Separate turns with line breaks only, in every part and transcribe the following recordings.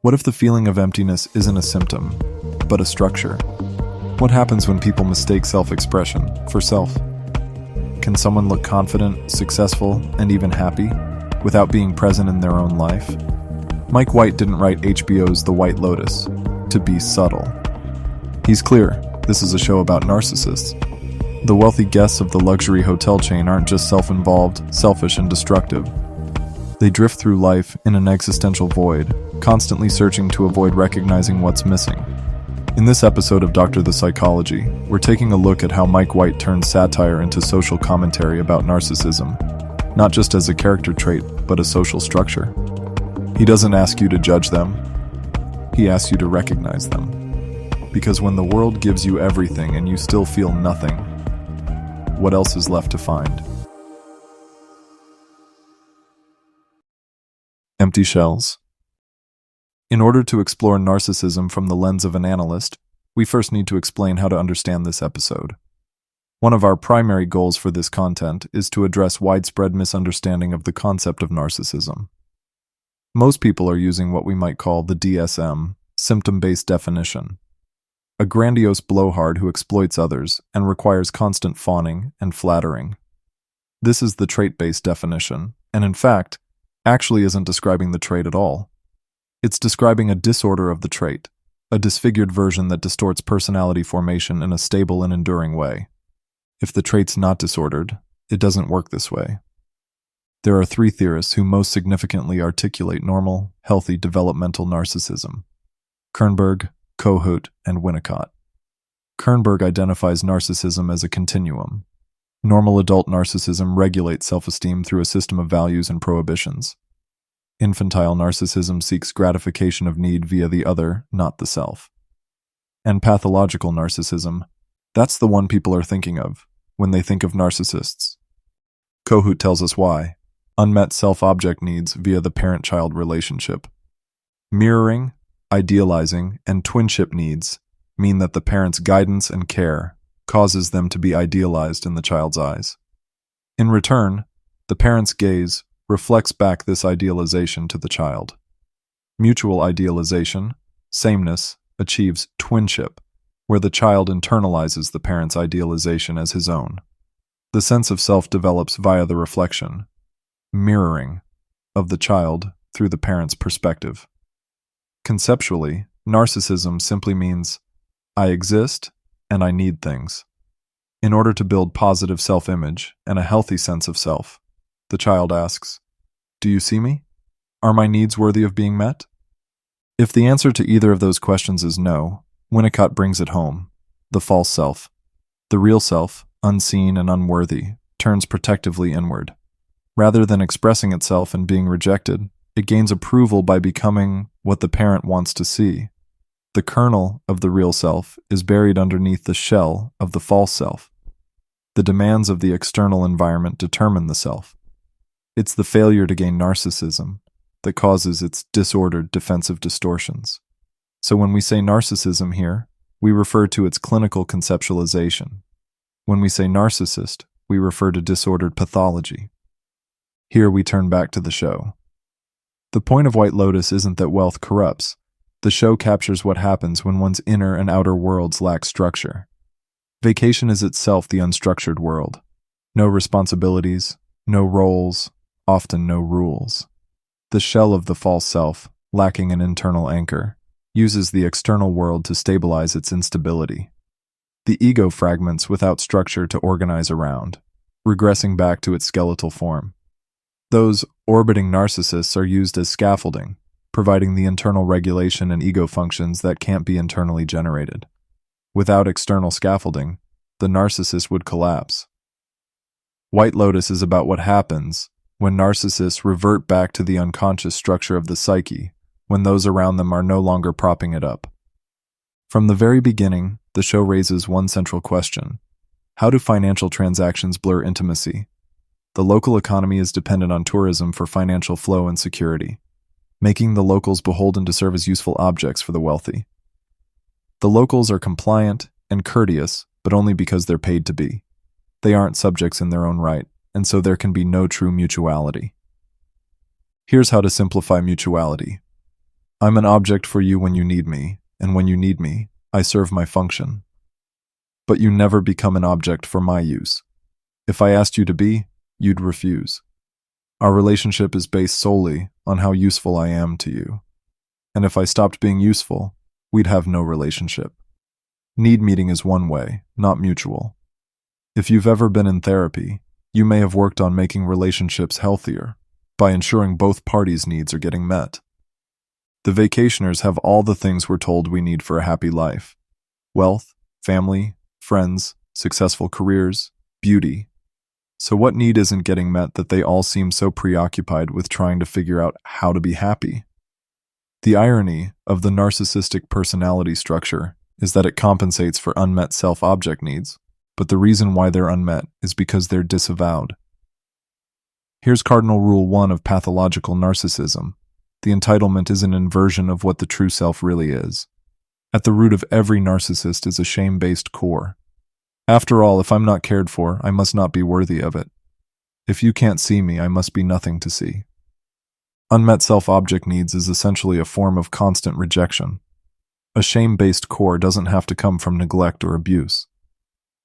What if the feeling of emptiness isn't a symptom, but a structure? What happens when people mistake self-expression for self? Can someone look confident, successful, and even happy without being present in their own life? Mike White didn't write HBO's The White Lotus to be subtle. He's clear, this is a show about narcissists. The wealthy guests of the luxury hotel chain aren't just self-involved, selfish, and destructive. They drift through life in an existential void, constantly searching to avoid recognizing what's missing. In this episode of Dr. The Psychology, we're taking a look at how Mike White turns satire into social commentary about narcissism, not just as a character trait, but a social structure. He doesn't ask you to judge them, he asks you to recognize them. Because when the world gives you everything and you still feel nothing, what else is left to find? Empty shells. In order to explore narcissism from the lens of an analyst, we first need to explain how to understand this episode. One of our primary goals for this content is to address widespread misunderstanding of the concept of narcissism. Most people are using what we might call the DSM, symptom-based definition. A grandiose blowhard who exploits others and requires constant fawning and flattering. This is the trait-based definition, and in fact, actually isn't describing the trait at all. It's describing a disorder of the trait, a disfigured version that distorts personality formation in a stable and enduring way. If the trait's not disordered, it doesn't work this way. There are three theorists who most significantly articulate normal, healthy developmental narcissism: Kernberg, Kohut, and Winnicott. Kernberg identifies narcissism as a continuum. Normal adult narcissism regulates self-esteem through a system of values and prohibitions. Infantile narcissism seeks gratification of need via the other, not the self. And pathological narcissism, that's the one people are thinking of when they think of narcissists. Kohut tells us why: unmet self-object needs via the parent-child relationship. Mirroring, idealizing, and twinship needs mean that the parent's guidance and care causes them to be idealized in the child's eyes. In return, the parent's gaze reflects back this idealization to the child. Mutual idealization, sameness, achieves twinship, where the child internalizes the parent's idealization as his own. The sense of self develops via the reflection, mirroring, of the child through the parent's perspective. Conceptually, narcissism simply means, I exist and I need things. In order to build positive self-image and a healthy sense of self, the child asks, do you see me? Are my needs worthy of being met? If the answer to either of those questions is no, Winnicott brings it home: the false self. The real self, unseen and unworthy, turns protectively inward. Rather than expressing itself and being rejected, it gains approval by becoming what the parent wants to see. The kernel of the real self is buried underneath the shell of the false self. The demands of the external environment determine the self. It's the failure to gain narcissism that causes its disordered defensive distortions. So when we say narcissism here, we refer to its clinical conceptualization. When we say narcissist, we refer to disordered pathology. Here we turn back to the show. The point of White Lotus isn't that wealth corrupts. The show captures what happens when one's inner and outer worlds lack structure. Vacation is itself the unstructured world. No responsibilities, no roles, often no rules. The shell of the false self, lacking an internal anchor, uses the external world to stabilize its instability. The ego fragments without structure to organize around, regressing back to its skeletal form. Those orbiting narcissists are used as scaffolding, providing the internal regulation and ego functions that can't be internally generated. Without external scaffolding, the narcissist would collapse. White Lotus is about what happens when narcissists revert back to the unconscious structure of the psyche, when those around them are no longer propping it up. From the very beginning, the show raises one central question: how do financial transactions blur intimacy? The local economy is dependent on tourism for financial flow and security, making the locals beholden to serve as useful objects for the wealthy. The locals are compliant and courteous, but only because they're paid to be. They aren't subjects in their own right, and so there can be no true mutuality. Here's how to simplify mutuality. I'm an object for you when you need me, and when you need me, I serve my function. But you never become an object for my use. If I asked you to be, you'd refuse. Our relationship is based solely on how useful I am to you. And if I stopped being useful, we'd have no relationship. Need meeting is one way, not mutual. If you've ever been in therapy, you may have worked on making relationships healthier by ensuring both parties' needs are getting met. The vacationers have all the things we're told we need for a happy life: wealth, family, friends, successful careers, beauty. So what need isn't getting met that they all seem so preoccupied with trying to figure out how to be happy? The irony of the narcissistic personality structure is that it compensates for unmet self-object needs, but the reason why they're unmet is because they're disavowed. Here's cardinal rule 1 of pathological narcissism. The entitlement is an inversion of what the true self really is. At the root of every narcissist is a shame-based core. After all, if I'm not cared for, I must not be worthy of it. If you can't see me, I must be nothing to see. Unmet self-object needs is essentially a form of constant rejection. A shame-based core doesn't have to come from neglect or abuse.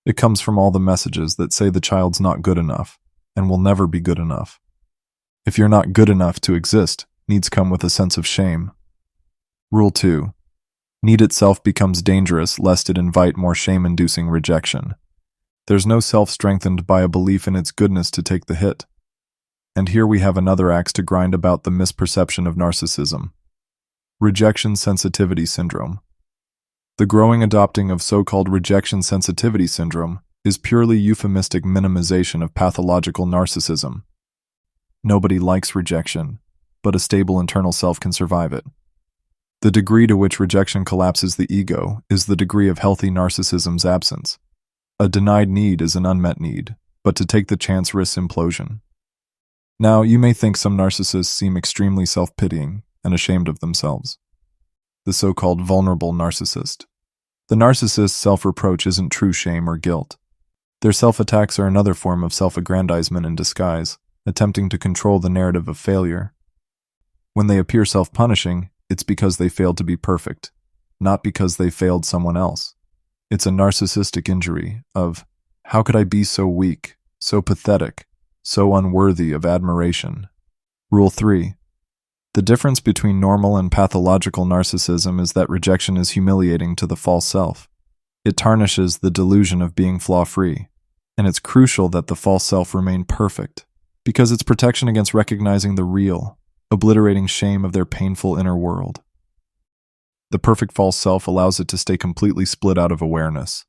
It comes from all the messages that say the child's not good enough and will never be good enough. If you're not good enough to exist, needs come with a sense of shame. Rule 2. Need itself becomes dangerous lest it invite more shame-inducing rejection. There's no self strengthened by a belief in its goodness to take the hit. And here we have another axe to grind about the misperception of narcissism. Rejection sensitivity syndrome. The growing adopting of so-called rejection sensitivity syndrome is purely euphemistic minimization of pathological narcissism. Nobody likes rejection, but a stable internal self can survive it. The degree to which rejection collapses the ego is the degree of healthy narcissism's absence. A denied need is an unmet need, but to take the chance risks implosion. Now, you may think some narcissists seem extremely self-pitying and ashamed of themselves. The so-called vulnerable narcissist. The narcissist's self-reproach isn't true shame or guilt. Their self-attacks are another form of self-aggrandizement in disguise, attempting to control the narrative of failure. When they appear self-punishing, it's because they failed to be perfect, not because they failed someone else. It's a narcissistic injury of, how could I be so weak, so pathetic, so unworthy of admiration? Rule 3. The difference between normal and pathological narcissism is that rejection is humiliating to the false self. It tarnishes the delusion of being flaw-free, and it's crucial that the false self remain perfect, because it's protection against recognizing the real, obliterating shame of their painful inner world. The perfect false self allows it to stay completely split out of awareness.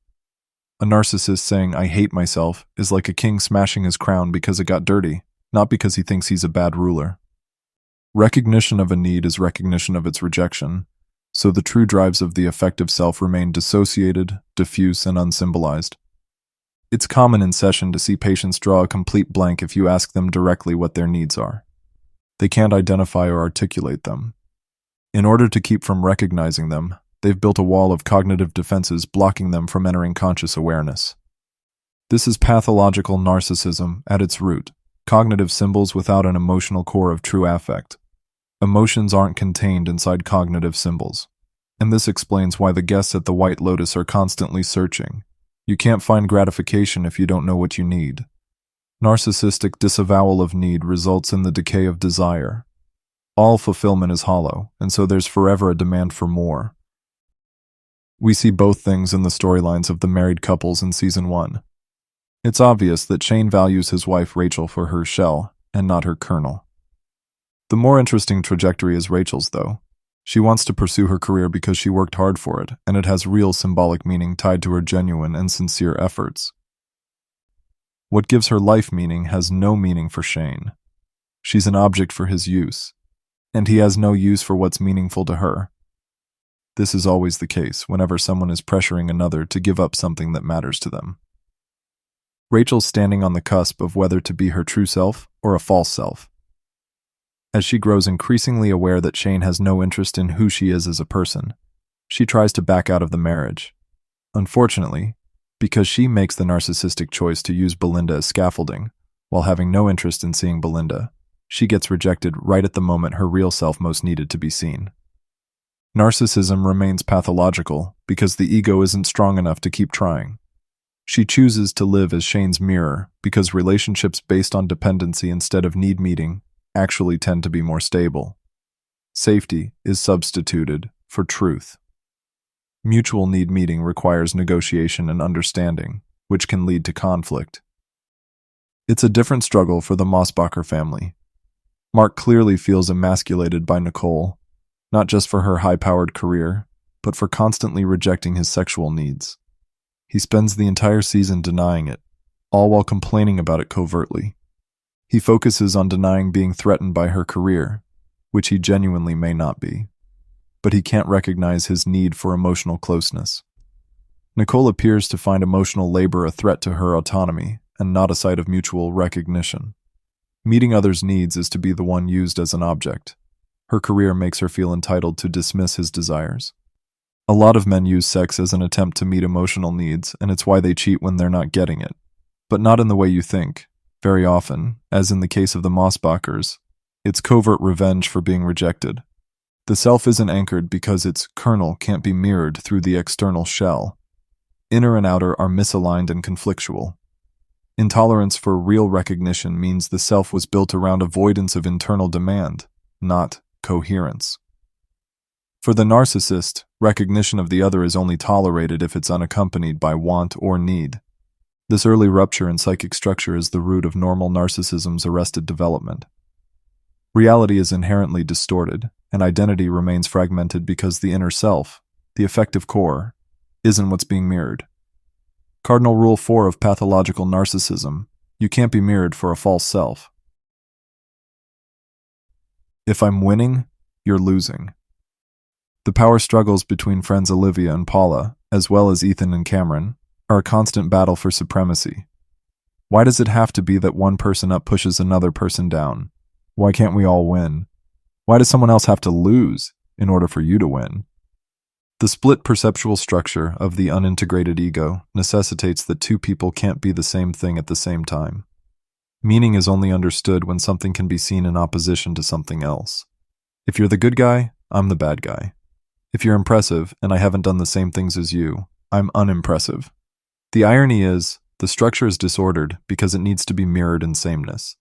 A narcissist saying, "I hate myself," is like a king smashing his crown because it got dirty, not because he thinks he's a bad ruler. Recognition of a need is recognition of its rejection, so the true drives of the affective self remain dissociated, diffuse, and unsymbolized. It's common in session to see patients draw a complete blank if you ask them directly what their needs are. They can't identify or articulate them. In order to keep from recognizing them, they've built a wall of cognitive defenses blocking them from entering conscious awareness. This is pathological narcissism at its root, cognitive symbols without an emotional core of true affect. Emotions aren't contained inside cognitive symbols, and this explains why the guests at the White Lotus are constantly searching. You can't find gratification if you don't know what you need. Narcissistic disavowal of need results in the decay of desire. All fulfillment is hollow, and so there's forever a demand for more. We see both things in the storylines of the married couples in Season 1. It's obvious that Shane values his wife Rachel for her shell, and not her kernel. The more interesting trajectory is Rachel's, though. She wants to pursue her career because she worked hard for it, and it has real symbolic meaning tied to her genuine and sincere efforts. What gives her life meaning has no meaning for Shane. She's an object for his use, and he has no use for what's meaningful to her. This is always the case whenever someone is pressuring another to give up something that matters to them. Rachel's standing on the cusp of whether to be her true self or a false self. As she grows increasingly aware that Shane has no interest in who she is as a person, she tries to back out of the marriage. Unfortunately, because she makes the narcissistic choice to use Belinda as scaffolding, while having no interest in seeing Belinda, she gets rejected right at the moment her real self most needed to be seen. Narcissism remains pathological because the ego isn't strong enough to keep trying. She chooses to live as Shane's mirror because relationships based on dependency instead of need meeting actually tend to be more stable. Safety is substituted for truth. Mutual need meeting requires negotiation and understanding, which can lead to conflict. It's a different struggle for the Mossbacher family. Mark clearly feels emasculated by Nicole, not just for her high-powered career, but for constantly rejecting his sexual needs. He spends the entire season denying it, all while complaining about it covertly. He focuses on denying being threatened by her career, which he genuinely may not be, but he can't recognize his need for emotional closeness. Nicole appears to find emotional labor a threat to her autonomy and not a site of mutual recognition. Meeting others' needs is to be the one used as an object. Her career makes her feel entitled to dismiss his desires. A lot of men use sex as an attempt to meet emotional needs, and it's why they cheat when they're not getting it. But not in the way you think. Very often, as in the case of the Mossbachers, it's covert revenge for being rejected. The self isn't anchored because its kernel can't be mirrored through the external shell. Inner and outer are misaligned and conflictual. Intolerance for real recognition means the self was built around avoidance of internal demand, not coherence. For the narcissist, recognition of the other is only tolerated if it's unaccompanied by want or need. This early rupture in psychic structure is the root of normal narcissism's arrested development. Reality is inherently distorted, and identity remains fragmented because the inner self, the effective core, isn't what's being mirrored. Cardinal Rule 4 of pathological narcissism: you can't be mirrored for a false self. If I'm winning, you're losing. The power struggles between friends Olivia and Paula, as well as Ethan and Cameron, are a constant battle for supremacy. Why does it have to be that one person up pushes another person down? Why can't we all win? Why does someone else have to lose in order for you to win? The split perceptual structure of the unintegrated ego necessitates that two people can't be the same thing at the same time. Meaning is only understood when something can be seen in opposition to something else. If you're the good guy, I'm the bad guy. If you're impressive and I haven't done the same things as you, I'm unimpressive. The irony is, the structure is disordered because it needs to be mirrored in sameness.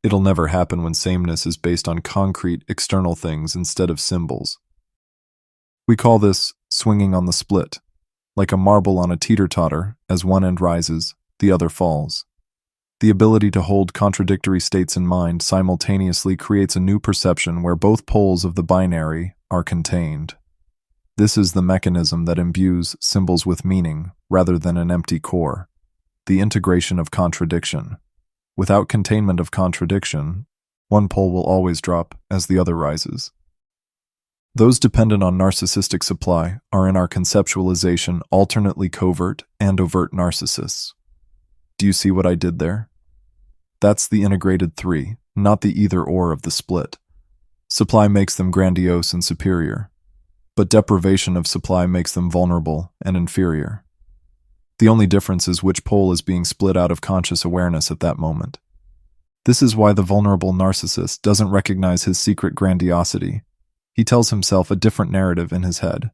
It'll never happen when sameness is based on concrete, external things instead of symbols. We call this swinging on the split. Like a marble on a teeter-totter, as one end rises, the other falls. The ability to hold contradictory states in mind simultaneously creates a new perception where both poles of the binary are contained. This is the mechanism that imbues symbols with meaning rather than an empty core. The integration of contradiction. Without containment of contradiction, one pole will always drop as the other rises. Those dependent on narcissistic supply are in our conceptualization alternately covert and overt narcissists. Do you see what I did there? That's the integrated three, not the either-or of the split. Supply makes them grandiose and superior, but deprivation of supply makes them vulnerable and inferior. The only difference is which pole is being split out of conscious awareness at that moment. This is why the vulnerable narcissist doesn't recognize his secret grandiosity. He tells himself a different narrative in his head.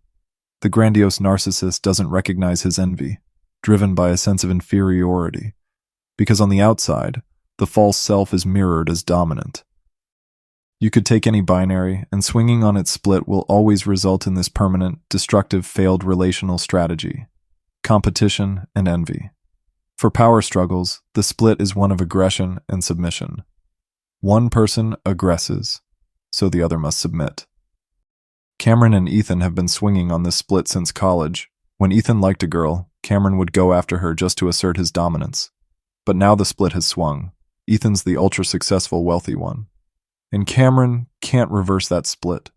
The grandiose narcissist doesn't recognize his envy, driven by a sense of inferiority, because on the outside, the false self is mirrored as dominant. You could take any binary, and swinging on its split will always result in this permanent, destructive, failed relational strategy: competition and envy. For power struggles, the split is one of aggression and submission. One person aggresses, so the other must submit. Cameron and Ethan have been swinging on this split since college. When Ethan liked a girl, Cameron would go after her just to assert his dominance. But now the split has swung. Ethan's the ultra-successful, wealthy one. And Cameron can't reverse that split.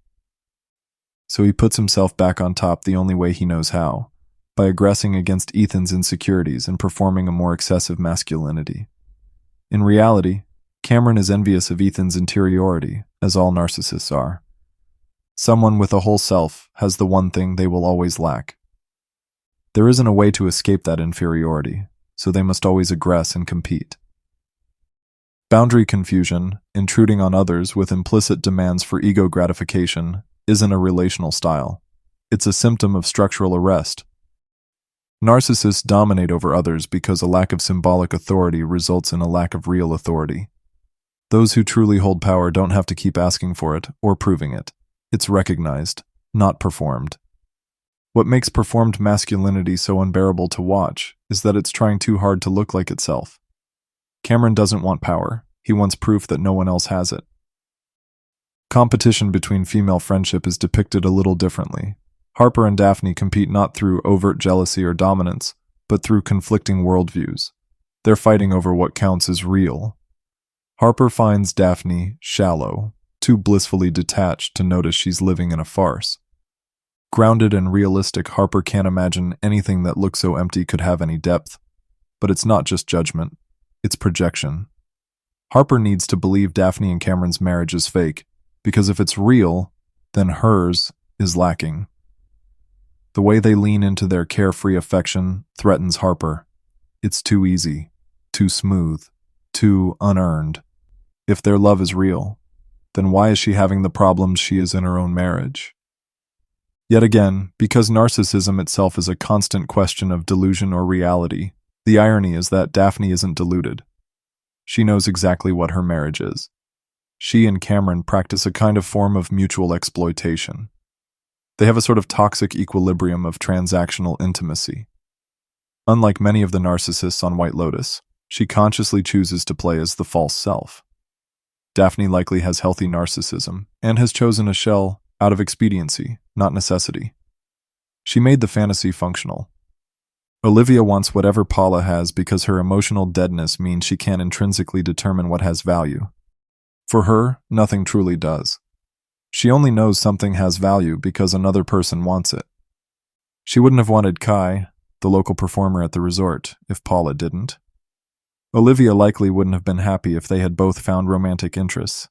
So he puts himself back on top the only way he knows how, by aggressing against Ethan's insecurities and performing a more excessive masculinity. In reality, Cameron is envious of Ethan's interiority, as all narcissists are. Someone with a whole self has the one thing they will always lack. There isn't a way to escape that inferiority, so they must always aggress and compete. Boundary confusion, intruding on others with implicit demands for ego gratification, isn't a relational style. It's a symptom of structural arrest. Narcissists dominate over others because a lack of symbolic authority results in a lack of real authority. Those who truly hold power don't have to keep asking for it or proving it. It's recognized, not performed. What makes performed masculinity so unbearable to watch is that it's trying too hard to look like itself. Cameron doesn't want power. He wants proof that no one else has it. Competition between female friendship is depicted a little differently. Harper and Daphne compete not through overt jealousy or dominance, but through conflicting worldviews. They're fighting over what counts as real. Harper finds Daphne shallow, too blissfully detached to notice she's living in a farce. Grounded and realistic, Harper can't imagine anything that looks so empty could have any depth. But it's not just judgment, it's projection. Harper needs to believe Daphne and Cameron's marriage is fake, because if it's real, then hers is lacking. The way they lean into their carefree affection threatens Harper. It's too easy, too smooth, too unearned. If their love is real, then why is she having the problems she is in her own marriage? Yet again, because narcissism itself is a constant question of delusion or reality, the irony is that Daphne isn't deluded. She knows exactly what her marriage is. She and Cameron practice a kind of form of mutual exploitation. They have a sort of toxic equilibrium of transactional intimacy. Unlike many of the narcissists on White Lotus, she consciously chooses to play as the false self. Daphne likely has healthy narcissism and has chosen a shell out of expediency, not necessity. She made the fantasy functional. Olivia wants whatever Paula has because her emotional deadness means she can't intrinsically determine what has value. For her, nothing truly does. She only knows something has value because another person wants it. She wouldn't have wanted Kai, the local performer at the resort, if Paula didn't. Olivia likely wouldn't have been happy if they had both found romantic interests.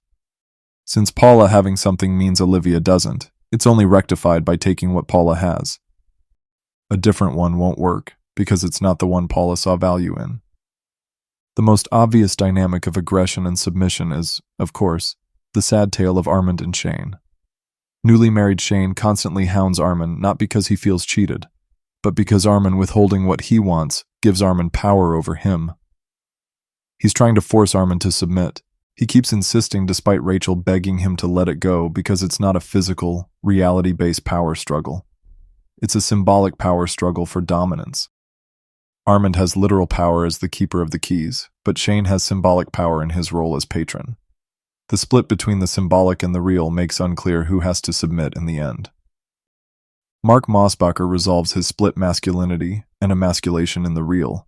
Since Paula having something means Olivia doesn't, it's only rectified by taking what Paula has. A different one won't work, because it's not the one Paula saw value in. The most obvious dynamic of aggression and submission is, of course, the sad tale of Armand and Shane. Newly married Shane constantly hounds Armand not because he feels cheated, but because Armand withholding what he wants gives Armand power over him. He's trying to force Armand to submit. He keeps insisting despite Rachel begging him to let it go because it's not a physical, reality-based power struggle. It's a symbolic power struggle for dominance. Armand has literal power as the keeper of the keys, but Shane has symbolic power in his role as patron. The split between the symbolic and the real makes unclear who has to submit in the end. Mark Mossbacher resolves his split masculinity and emasculation in the real.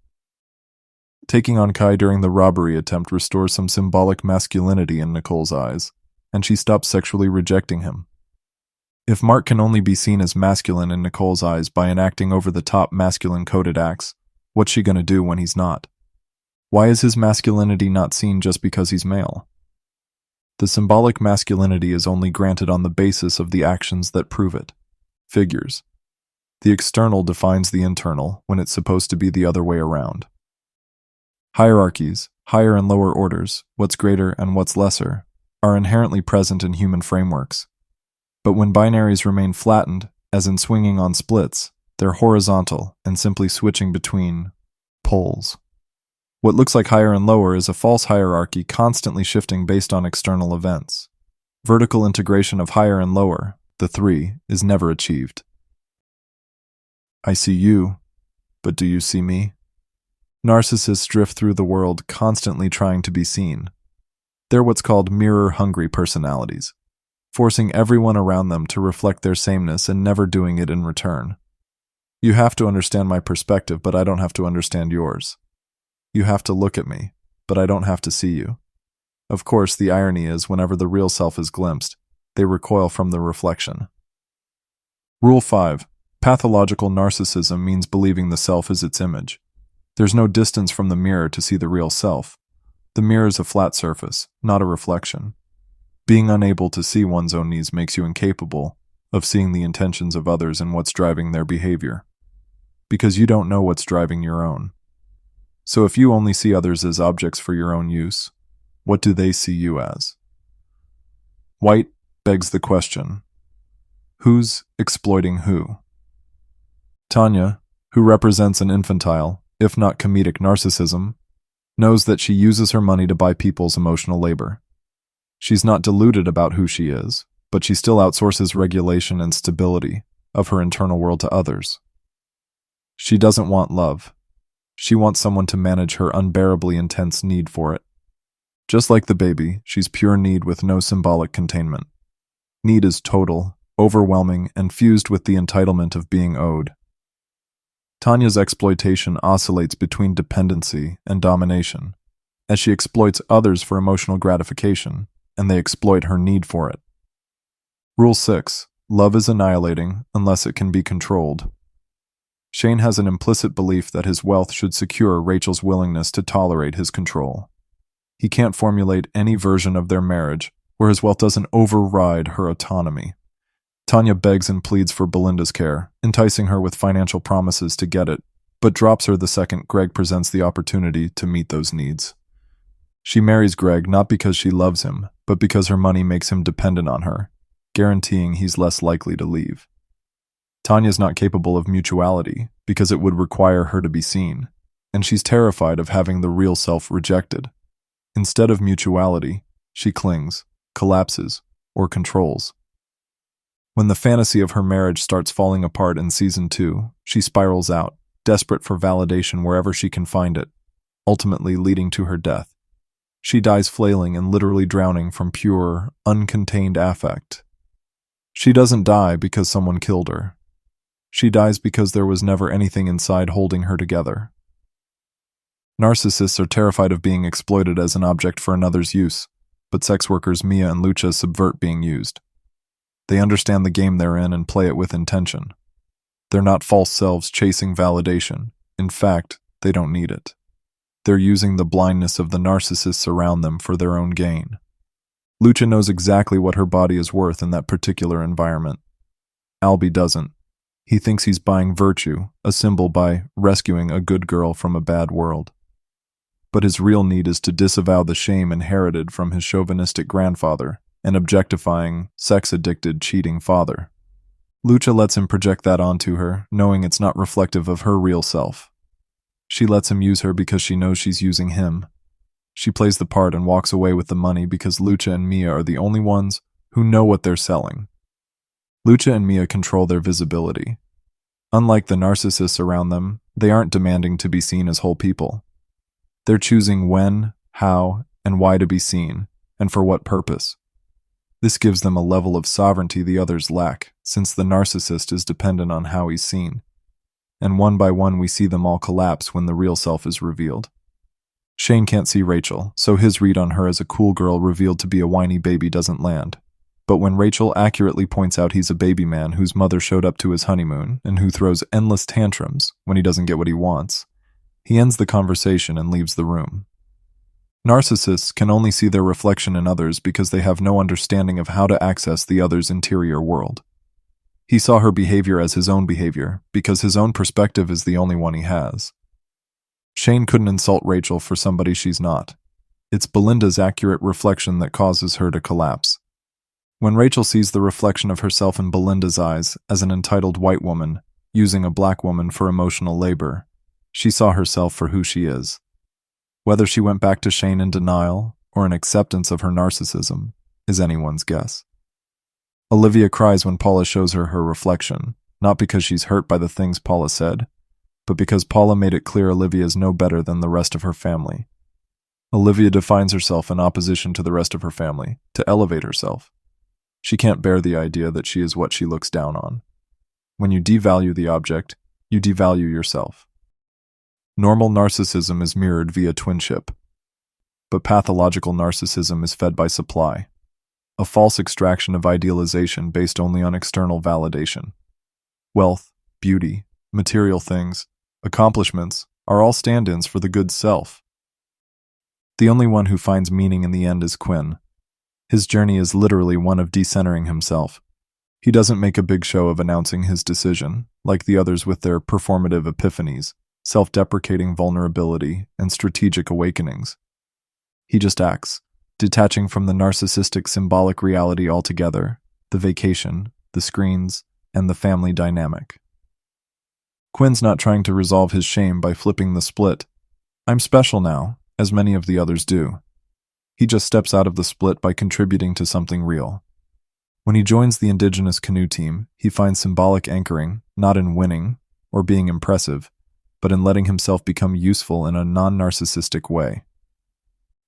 Taking on Kai during the robbery attempt restores some symbolic masculinity in Nicole's eyes, and she stops sexually rejecting him. If Mark can only be seen as masculine in Nicole's eyes by enacting over-the-top masculine-coded acts, what's she gonna do when he's not? Why is his masculinity not seen just because he's male? The symbolic masculinity is only granted on the basis of the actions that prove it. Figures. The external defines the internal when it's supposed to be the other way around. Hierarchies, higher and lower orders, what's greater and what's lesser, are inherently present in human frameworks. But when binaries remain flattened, as in swinging on splits, they're horizontal and simply switching between poles. What looks like higher and lower is a false hierarchy constantly shifting based on external events. Vertical integration of higher and lower, the three, is never achieved. I see you, but do you see me? Narcissists drift through the world constantly trying to be seen. They're what's called mirror-hungry personalities, forcing everyone around them to reflect their sameness and never doing it in return. You have to understand my perspective, but I don't have to understand yours. You have to look at me, but I don't have to see you. Of course, the irony is whenever the real self is glimpsed, they recoil from the reflection. Rule 5. Pathological narcissism means believing the self is its image. There's no distance from the mirror to see the real self. The mirror is a flat surface, not a reflection. Being unable to see one's own needs makes you incapable of seeing the intentions of others and what's driving their behavior. Because you don't know what's driving your own. So if you only see others as objects for your own use, what do they see you as? White begs the question, Who's exploiting who? Tanya, who represents an infantile, if not comedic narcissism, knows that she uses her money to buy people's emotional labor. She's not deluded about who she is, but she still outsources regulation and stability of her internal world to others. She doesn't want love. She wants someone to manage her unbearably intense need for it. Just like the baby, she's pure need with no symbolic containment. Need is total, overwhelming, and fused with the entitlement of being owed. Tanya's exploitation oscillates between dependency and domination, as she exploits others for emotional gratification, and they exploit her need for it. Rule 6. Love is annihilating unless it can be controlled. Shane has an implicit belief that his wealth should secure Rachel's willingness to tolerate his control. He can't formulate any version of their marriage where his wealth doesn't override her autonomy. Tanya begs and pleads for Belinda's care, enticing her with financial promises to get it, but drops her the second Greg presents the opportunity to meet those needs. She marries Greg not because she loves him, but because her money makes him dependent on her, guaranteeing he's less likely to leave. Tanya's not capable of mutuality because it would require her to be seen, and she's terrified of having the real self rejected. Instead of mutuality, she clings, collapses, or controls. When the fantasy of her marriage starts falling apart in season 2, she spirals out, desperate for validation wherever she can find it, ultimately leading to her death. She dies flailing and literally drowning from pure, uncontained affect. She doesn't die because someone killed her. She dies because there was never anything inside holding her together. Narcissists are terrified of being exploited as an object for another's use, but sex workers Mia and Lucha subvert being used. They understand the game they're in and play it with intention. They're not false selves chasing validation. In fact, they don't need it. They're using the blindness of the narcissists around them for their own gain. Lucha knows exactly what her body is worth in that particular environment. Albie doesn't. He thinks he's buying virtue, a symbol by rescuing a good girl from a bad world. But his real need is to disavow the shame inherited from his chauvinistic grandfather and objectifying, sex-addicted, cheating father. Lucha lets him project that onto her, knowing it's not reflective of her real self. She lets him use her because she knows she's using him. She plays the part and walks away with the money because Lucha and Mia are the only ones who know what they're selling. Lucha and Mia control their visibility. Unlike the narcissists around them, they aren't demanding to be seen as whole people. They're choosing when, how, and why to be seen, and for what purpose. This gives them a level of sovereignty the others lack, since the narcissist is dependent on how he's seen. And one by one we see them all collapse when the real self is revealed. Shane can't see Rachel, so his read on her as a cool girl revealed to be a whiny baby doesn't land. But when Rachel accurately points out he's a baby man whose mother showed up to his honeymoon and who throws endless tantrums when he doesn't get what he wants, he ends the conversation and leaves the room. Narcissists can only see their reflection in others because they have no understanding of how to access the other's interior world. He saw her behavior as his own behavior because his own perspective is the only one he has. Shane couldn't insult Rachel for somebody she's not. It's Belinda's accurate reflection that causes her to collapse. When Rachel sees the reflection of herself in Belinda's eyes as an entitled white woman using a black woman for emotional labor, she saw herself for who she is. Whether she went back to Shane in denial or in acceptance of her narcissism is anyone's guess. Olivia cries when Paula shows her her reflection, not because she's hurt by the things Paula said, but because Paula made it clear Olivia is no better than the rest of her family. Olivia defines herself in opposition to the rest of her family, to elevate herself. She can't bear the idea that she is what she looks down on. When you devalue the object, you devalue yourself. Normal narcissism is mirrored via twinship, but pathological narcissism is fed by supply, a false extraction of idealization based only on external validation. Wealth, beauty, material things, accomplishments are all stand-ins for the good self. The only one who finds meaning in the end is Quinn. His journey is literally one of decentering himself. He doesn't make a big show of announcing his decision, like the others with their performative epiphanies, self-deprecating vulnerability, and strategic awakenings. He just acts, detaching from the narcissistic symbolic reality altogether, the vacation, the screens, and the family dynamic. Quinn's not trying to resolve his shame by flipping the split. "I'm special now," as many of the others do. He just steps out of the split by contributing to something real. When he joins the Indigenous canoe team, he finds symbolic anchoring, not in winning or being impressive, but in letting himself become useful in a non-narcissistic way.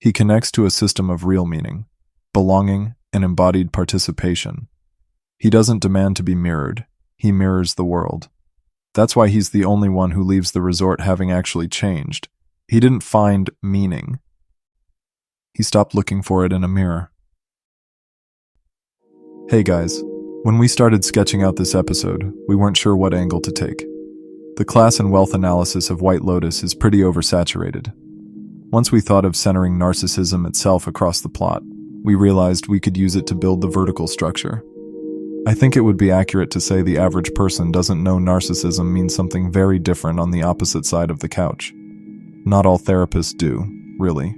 He connects to a system of real meaning, belonging, and embodied participation. He doesn't demand to be mirrored, he mirrors the world. That's why he's the only one who leaves the resort having actually changed. He didn't find meaning. He stopped looking for it in a mirror. Hey guys, when we started sketching out this episode, we weren't sure what angle to take. The class and wealth analysis of White Lotus is pretty oversaturated. Once we thought of centering narcissism itself across the plot, we realized we could use it to build the vertical structure. I think it would be accurate to say the average person doesn't know narcissism means something very different on the opposite side of the couch. Not all therapists do, really.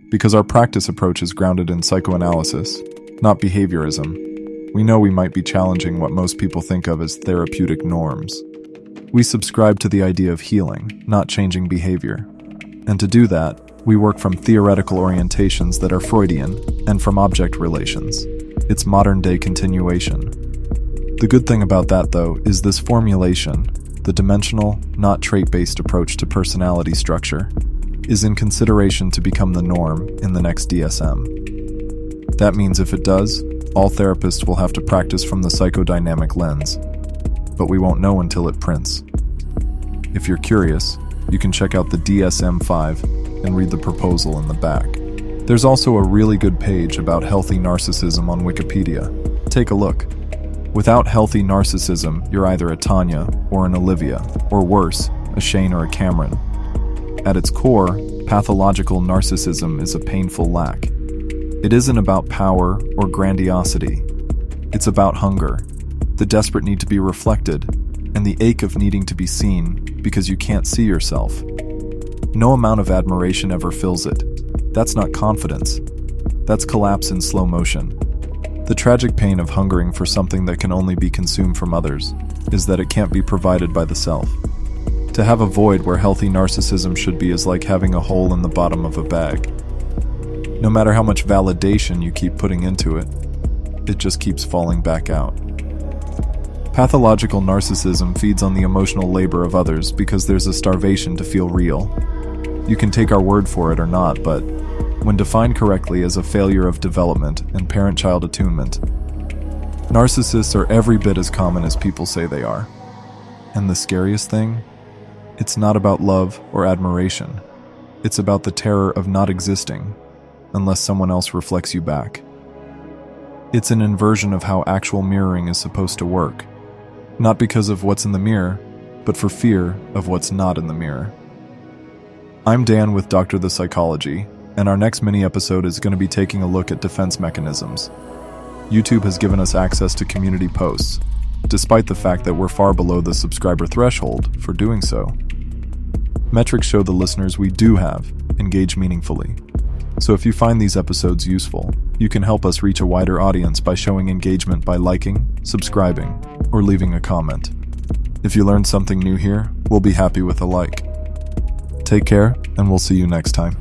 Because our practice approach is grounded in psychoanalysis, not behaviorism. We know we might be challenging what most people think of as therapeutic norms. We subscribe to the idea of healing, not changing behavior. And to do that, we work from theoretical orientations that are Freudian and from object relations. It's modern-day continuation. The good thing about that, though, is this formulation, the dimensional, not trait-based approach to personality structure, is in consideration to become the norm in the next DSM. That means if it does, all therapists will have to practice from the psychodynamic lens. But we won't know until it prints. If you're curious, you can check out the DSM-5 and read the proposal in the back. There's also a really good page about healthy narcissism on Wikipedia. Take a look. Without healthy narcissism, you're either a Tanya or an Olivia, or worse, a Shane or a Cameron. At its core, pathological narcissism is a painful lack. It isn't about power or grandiosity. It's about hunger, the desperate need to be reflected, and the ache of needing to be seen because you can't see yourself. No amount of admiration ever fills it. That's not confidence. That's collapse in slow motion. The tragic pain of hungering for something that can only be consumed from others is that it can't be provided by the self. To have a void where healthy narcissism should be is like having a hole in the bottom of a bag. No matter how much validation you keep putting into it, it just keeps falling back out. Pathological narcissism feeds on the emotional labor of others because there's a starvation to feel real. You can take our word for it or not, but when defined correctly as a failure of development and parent-child attunement, narcissists are every bit as common as people say they are. And the scariest thing? It's not about love or admiration. It's about the terror of not existing unless someone else reflects you back. It's an inversion of how actual mirroring is supposed to work. Not because of what's in the mirror, but for fear of what's not in the mirror. I'm Dan with Dr. The Psychology, and our next mini-episode is going to be taking a look at defense mechanisms. YouTube has given us access to community posts, despite the fact that we're far below the subscriber threshold for doing so. Metrics show the listeners we do have engage meaningfully. So if you find these episodes useful, you can help us reach a wider audience by showing engagement by liking, subscribing, or leaving a comment. If you learned something new here, we'll be happy with a like. Take care, and we'll see you next time.